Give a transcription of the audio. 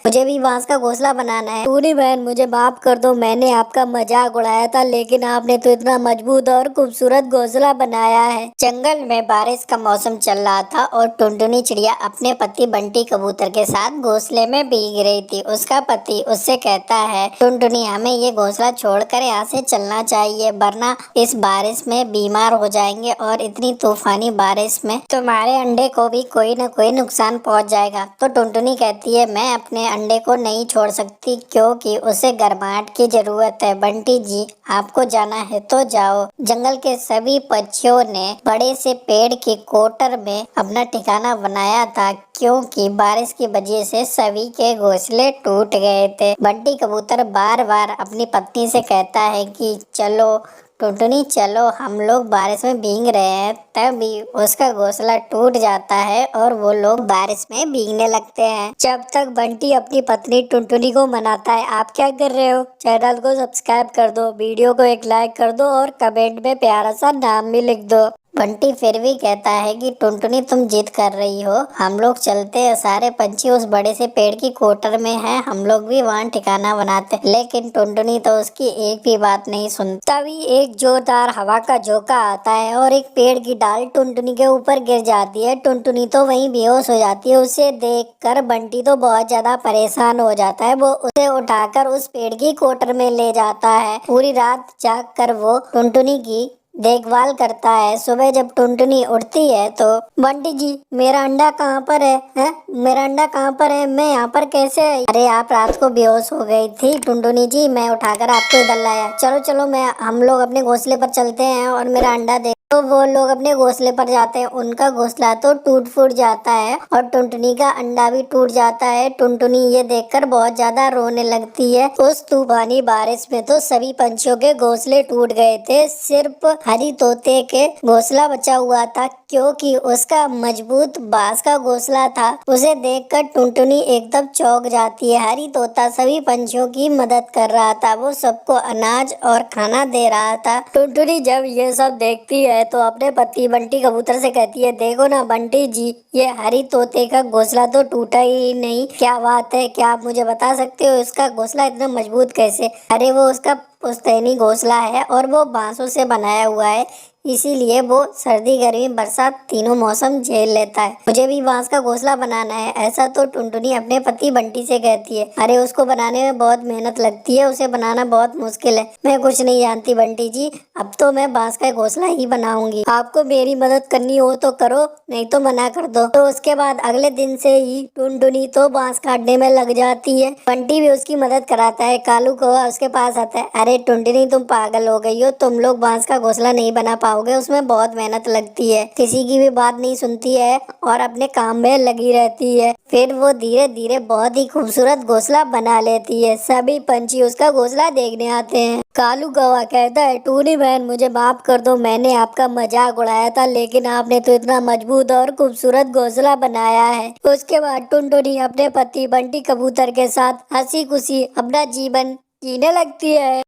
मुझे भी बांस का घोंसला बनाना है। टूनी बहन मुझे माफ कर दो, मैंने आपका मजाक उड़ाया था, लेकिन आपने तो इतना मजबूत और खूबसूरत घोंसला बनाया है। जंगल में बारिश का मौसम चल रहा था और टुनटुनी चिड़िया अपने पति बंटी कबूतर के साथ घोंसले में भीग रही थी। उसका पति उससे कहता है, टुनटुनी हमें ये घोंसला छोड़कर यहाँ से चलना चाहिए, वरना इस बारिश में बीमार हो जाएंगे और इतनी तूफानी बारिश में तुम्हारे अंडे को भी कोई न कोई नुकसान पहुंच जाएगा। तो टुनटुनी कहती है, मैं अपने अंडे को नहीं छोड़ सकती क्योंकि उसे गर्माहट की जरूरत है। बंटी जी आपको जाना है तो जाओ। जंगल के सभी पक्षियों ने बड़े से पेड़ की कोटर में अपना ठिकाना बनाया था क्योंकि बारिश की वजह से सभी के घोंसले टूट गए थे। बंटी कबूतर बार बार अपनी पत्नी से कहता है कि चलो टुनटुनी चलो, हम लोग बारिश में भीग रहे हैं। तभी उसका घोंसला टूट जाता है और वो लोग बारिश में भीगने लगते हैं। जब तक बंटी अपनी पत्नी टुनटुनी को मनाता है। आप क्या कर रहे हो? चैनल को सब्सक्राइब कर दो, वीडियो को एक लाइक कर दो और कमेंट में प्यारा सा नाम भी लिख दो। बंटी फिर भी कहता है कि टुनटुनी तुम जिद कर रही हो, हम लोग चलते हैं। सारे पंछी उस बड़े से पेड़ की कोटर में हैं, हम लोग भी वहाँ ठिकाना बनाते। लेकिन टुनटुनी तो उसकी एक भी बात नहीं सुनती। तभी एक जोरदार हवा का झोंका आता है और एक पेड़ की डाल टुनटुनी के ऊपर गिर जाती है। टुनटुनी तो वहीं बेहोश हो जाती है। उसे देखकर बंटी तो बहुत ज्यादा परेशान हो जाता है। वो उसे उठाकर उस पेड़ की कोटर में ले जाता है। पूरी रात जाग कर वो टुनटुनी की देखभाल करता है। सुबह जब टुनटुनी उठती है तो बंटी जी मेरा अंडा कहाँ पर है? मेरा अंडा कहाँ पर है? मैं यहाँ पर कैसे आई? अरे आप रात को बेहोश हो गई थी टुनटुनी जी, मैं उठाकर आपको इधर लाया। चलो चलो मैं हम लोग अपने घोंसले पर चलते हैं और मेरा अंडा दे। तो वो लोग अपने घोंसले पर जाते हैं। उनका घोंसला तो टूट फूट जाता है और टुनटुनी का अंडा भी टूट जाता है। टुनटुनी ये देखकर बहुत ज्यादा रोने लगती है। उस तूफानी बारिश में तो सभी पंछियों के घोंसले टूट गए थे, सिर्फ हरी तोते के घोंसला बचा हुआ था क्योंकि उसका मजबूत बांस का घोंसला था। उसे देखकर टुनटुनी एकदम चौंक जाती है। हरी तोता सभी पंछियों की मदद कर रहा था, वो सबको अनाज और खाना दे रहा था। टुनटुनी जब ये सब देखती है तो अपने पति बंटी कबूतर से कहती है, देखो ना बंटी जी, ये हरी तोते का घोंसला तो टूटा ही नहीं। क्या बात है, क्या आप मुझे बता सकते हो इसका घोंसला इतना मजबूत कैसे? अरे वो उसका पुश्तैनी घोंसला है और वो बांसों से बनाया हुआ है, इसीलिए वो सर्दी गर्मी बरसात तीनों मौसम झेल लेता है। मुझे भी बांस का घोंसला बनाना है। ऐसा तो टुनटुनी अपने पति बंटी से कहती है। अरे उसको बनाने में बहुत मेहनत लगती है, उसे बनाना बहुत मुश्किल है। मैं कुछ नहीं जानती बंटी जी, अब तो मैं बांस का घोंसला ही बनाऊंगी। आपको मेरी मदद करनी हो तो करो, नहीं तो मना कर दो। तो उसके बाद अगले दिन से ही टुनटुनी तो बांस काटने में लग जाती है। बंटी भी उसकी मदद कराता है। कालू कौवा उसके पास आता है। अरे टुनटुनी तुम पागल हो गई हो, तुम लोग बांस का घोंसला नहीं बना पाओगे, उसमें बहुत मेहनत लगती है। किसी की भी बात नहीं सुनती है और अपने काम में लगी रहती है। फिर वो धीरे धीरे बहुत ही खूबसूरत घोंसला बना लेती है। सभी पंछी उसका घोंसला देखने आते हैं। कालू कौवा कहता है, टूनी बहन मुझे माफ कर दो, मैंने आपका मजाक उड़ाया था, लेकिन आपने तो इतना मजबूत और खूबसूरत घोंसला बनाया है। उसके बाद टुनटुनी अपने पति बंटी कबूतर के साथ हंसी खुशी अपना जीवन जीने लगती है।